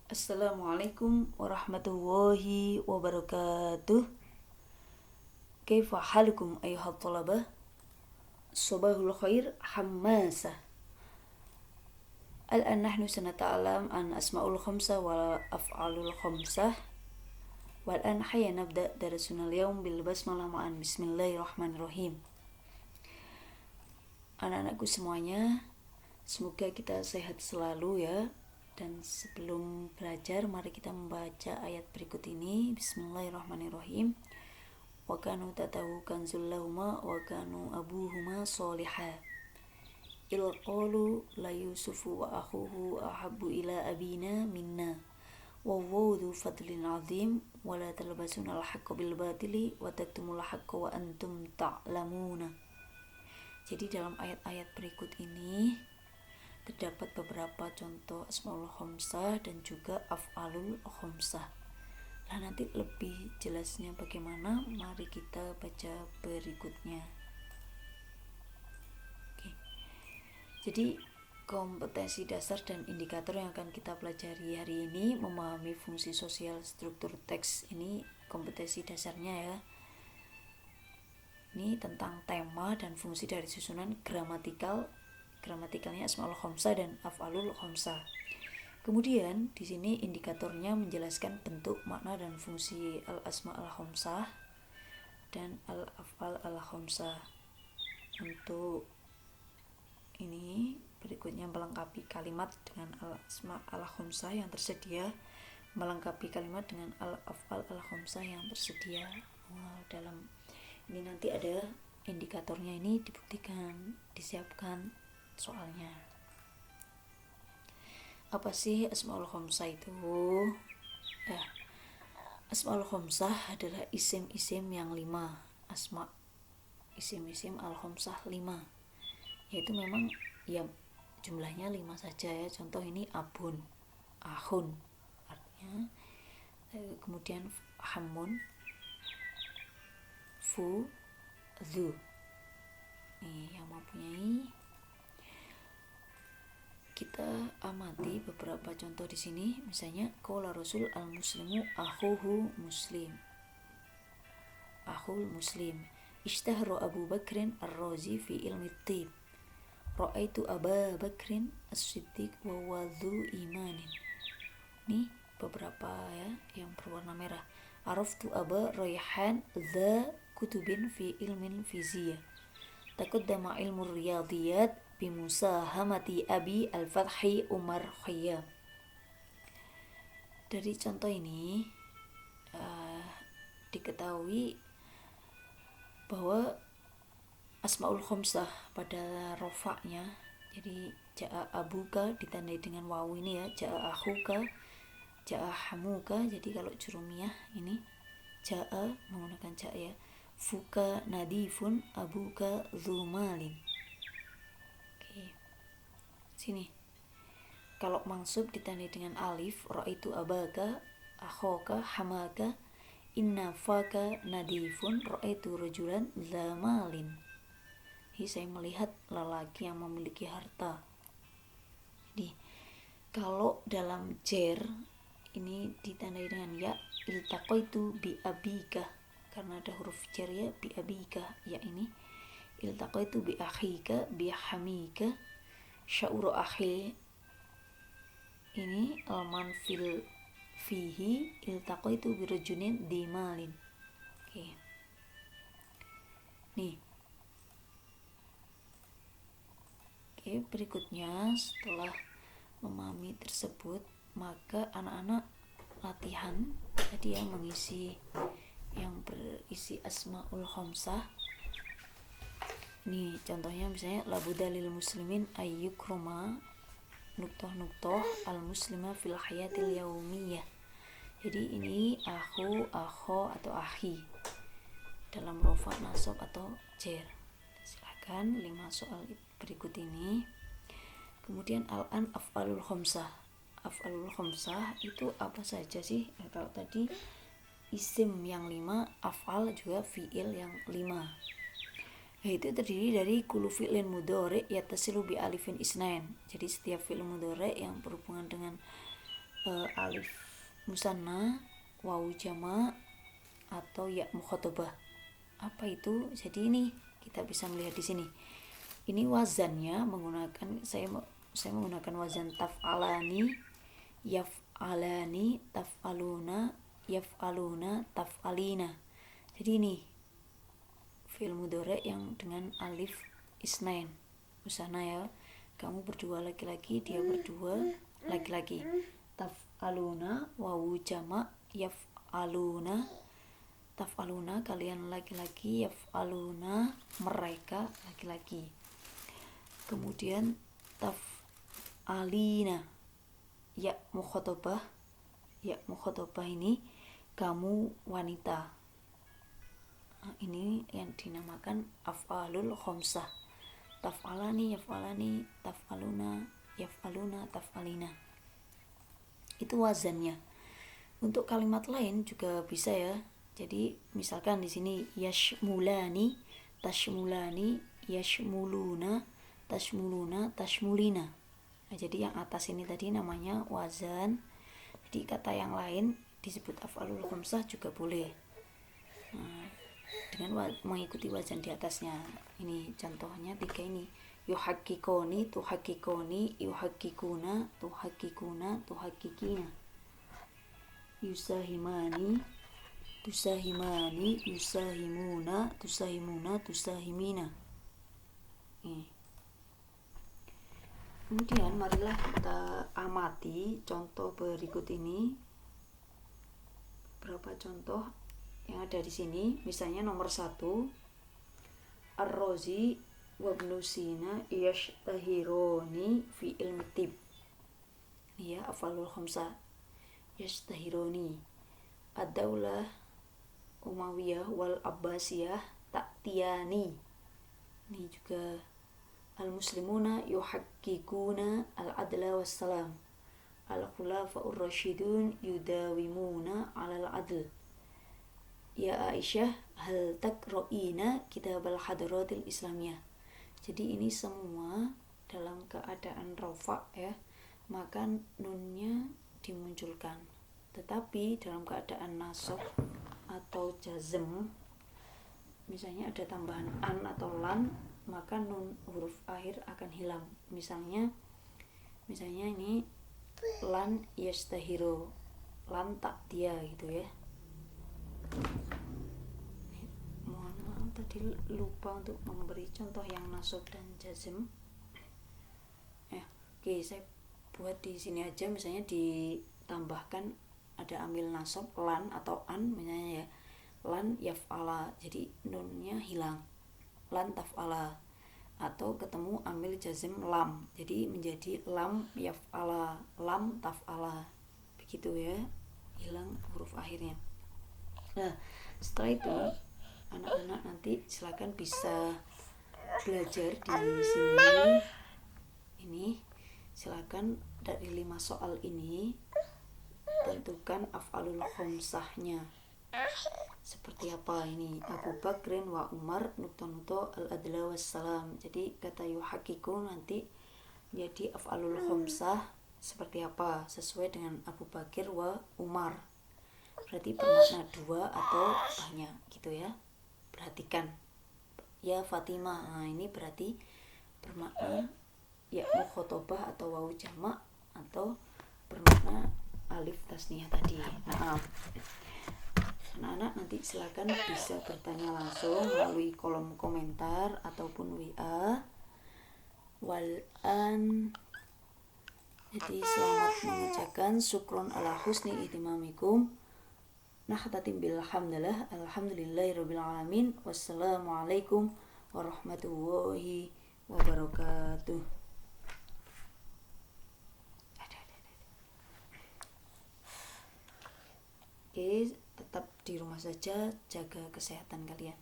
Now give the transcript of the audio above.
Assalamualaikum warahmatullahi wabarakatuh. Kaifa halukum ayuhat talabah? Sabahul khair hammasah. Al-an nahnu sanata'alam an asma'ul khamsah wal af'alul khamsah. Wal-an hayya nabda darasuna al-yawm bil basmalah ma'an bismillahirrahmanirrahim. Anak-anakku semuanya, semoga kita sehat selalu ya. Dan sebelum belajar, mari kita membaca ayat berikut ini. Bismillahirrahmanirrahim. Wa kanu tatahu kanzul lahuma wa kanu abuhuma solihah. Il qalu la yusufu wa akhuhu ahabbu ila abina minna. Wa wawdu fadlin azim wa la talbasuna al-haqqa bil batili wa taktumul haqqa wa antum ta'lamuna. Jadi dalam ayat-ayat berikut ini terdapat beberapa contoh asmaul khamsah dan juga af'alul khamsah. Nah, nanti lebih jelasnya bagaimana, mari kita baca berikutnya. Oke. Jadi kompetensi dasar dan indikator yang akan kita pelajari hari ini, memahami fungsi sosial struktur teks. Ini kompetensi dasarnya ya. Ini tentang tema dan fungsi dari susunan gramatikalnya asmaul khamsah dan af'alul khamsah. Kemudian di sini indikatornya menjelaskan bentuk, makna dan fungsi al-asma al-khamsah dan al-af'al al-khamsah. Untuk ini berikutnya melengkapi kalimat dengan al-asma al-khamsah yang tersedia, melengkapi kalimat dengan al-af'al al-khamsah yang tersedia. Dalam ini nanti ada indikatornya, ini dibuktikan, disiapkan soalnya. Apa sih asmaul khamsah itu? Ya, asmaul khamsah adalah isim-isim yang 5. Asma isim-isim al-khamsah 5. Yaitu memang ya jumlahnya 5 saja ya. Contoh ini abun, ahun artinya. Kemudian hamun, fu, zu. Nih yang mempunyai. Kita amati beberapa contoh di sini. Misalnya qala rasul al-muslimu akhuhu muslim. Akhul muslim. Ishtahara Abu Bakrin ar-Razi fi ilmi tib. Ra'aitu Aba Bakrin as-Siddiq wa wadhu imanin. Nih beberapa ya yang berwarna merah. Araftu Aba Rayhan dha kutubin fi ilmin fiziyah. Taqaddama ilmu riyadiyat bimusahamati Abi al-Fathi Umar Khayyam. Dari contoh ini diketahui bahwa asmaul khamsah pada rofaknya, jadi ja'a abuka ditandai dengan wawu ini ya, ja'a akhuka, ja'a hamuka. Jadi kalau jurumiyah ini ja'a menggunakan ja'a ya, fuka nadifun abuka zumalin. Oke, sini kalau mansub ditandai dengan alif, ra'aitu abaka akhoka hamaka inna faka nadifun ra'aitu rajulan zamalin. Jadi saya melihat lelaki yang memiliki harta. Jadi kalau dalam jer ini ditandai dengan ya, iltaqaitu bi abika, karena ada huruf jer ya, bi abika ya, ini iltaqaitu bi akhika bi hamika sya'uru akhi, ini alman fil fihi iltaqaitu bi rajunin dimalin. Oke. Nih. Oke, berikutnya setelah memahami tersebut, maka anak-anak latihan tadi yang mengisi yang berisi asmaul khamsah. Nih contohnya misalnya labudalil muslimin ayyukroma nuktoh al muslima fil hayatil yaumiyah. Jadi ini akhu, akho atau akhi dalam rofa, nasab atau jer. Silakan 5 soal berikut ini. Kemudian al-an af'alul khamsah. Af'alul khamsah itu apa saja sih? Nah, kalau tadi isim yang 5, af'al juga fi'il yang 5. Yaitu terdiri dari kullu fi'lin mudhari' yattasilu bi alifin isnain. Jadi setiap fi'il mudhari' yang berhubungan dengan alif musanna, wawu jama, atau ya mukhatabah. Apa itu? Jadi ini kita bisa melihat di sini. Ini wazannya menggunakan saya menggunakan wazan taf'alani, yaf'alani, taf'aluna, yaf'aluna, taf'alina. Jadi ini fi'il mudhari yang dengan alif isnain musanna ya. Kamu berdua laki-laki, dia berdua laki-laki. Taf'aluna wawu jama, yaf'aluna, taf'aluna kalian laki-laki, yaf'aluna mereka laki-laki. Kemudian taf'alina ya mukhatabah ini kamu wanita. Ini yang dinamakan af'alul khamsah. Taf'alani, yaf'alani, taf'aluna, yaf'aluna, taf'alina. Itu wazannya. Untuk kalimat lain juga bisa ya. Jadi misalkan di sini yashmulani, tashmulani, yashmuluna, tashmuluna, tashmulina. Nah, jadi yang atas ini tadi namanya wazan. Jadi kata yang lain disebut af'alul khamsah juga boleh. Nah, dengan mengikuti wazan di atasnya. Ini contohnya 3 ini. Yuhakkikoni, tuhakkikoni, yuhakkikuna, tuhakkikuna, tuhakkikina. Yusahimani, tusahimani, yusahimuna, tusahimuna, tusahimina. Kemudian marilah kita amati contoh berikut ini. Berapa contoh yang ada di sini? Misalnya nomor 1, Ar-Razi wa Ibnu Sina yashtahironi fi ilmi tib. Ini ya af'alul khamsah. Yashtahironi. Ad-daulah Umayyah wal Abbasiyah ta'tiyani. Ini juga al-muslimuna yuhakkikuna al-adla wassalam. Al-khulafa'ur rasyidun yudawimuna 'alal 'adl. Ya Aisyah, hal takra'ina kitab al-hadaratil islamiyah. Jadi ini semua dalam keadaan rafa ya, maka nunnya dimunculkan. Tetapi dalam keadaan nasab atau jazm, misalnya ada tambahan an atau lan, maka nun huruf akhir akan hilang. Misalnya ini lan yastahiru, lan tak dia gitu ya. Mohon maaf tadi lupa untuk memberi contoh yang nasab dan jazm. Oke, saya buat di sini aja. Misalnya ditambahkan ada ambil nasab lan atau an, misalnya ya lan yaf'ala, jadi nunnya hilang, lan taf'ala. Atau ketemu ambil jazm lam, jadi menjadi lam yaf'ala, lam taf'ala, begitu ya, hilang huruf akhirnya. Nah, setelah itu anak-anak nanti silakan bisa belajar di sini. Ini silakan dari 5 soal ini tentukan af'alul khamsahnya seperti apa. Ini Abu Bakrin wa Umar nukto al-adla wassalam. Jadi kata yuhakiku nanti menjadi af'alul khamsah seperti apa, sesuai dengan Abu Bakir wa Umar. Berarti bermakna 2 atau banyak gitu ya. Perhatikan. Ya Fatimah, nah ini berarti bermakna ya mukhatabah atau wawu jamak, atau bermakna alif tasniyah tadi. Maaf. Anak-anak nanti silakan bisa bertanya langsung melalui kolom komentar ataupun WA. Wal'an. Jadi selamat mengerjakan. Syukron ala husni ihtimamikum. Nahtatim bilhamdulillah. Alhamdulillahirabbil alamin. Wassalamualaikum warahmatullahi wabarakatuh. Oke, tetap di rumah saja, jaga kesehatan kalian.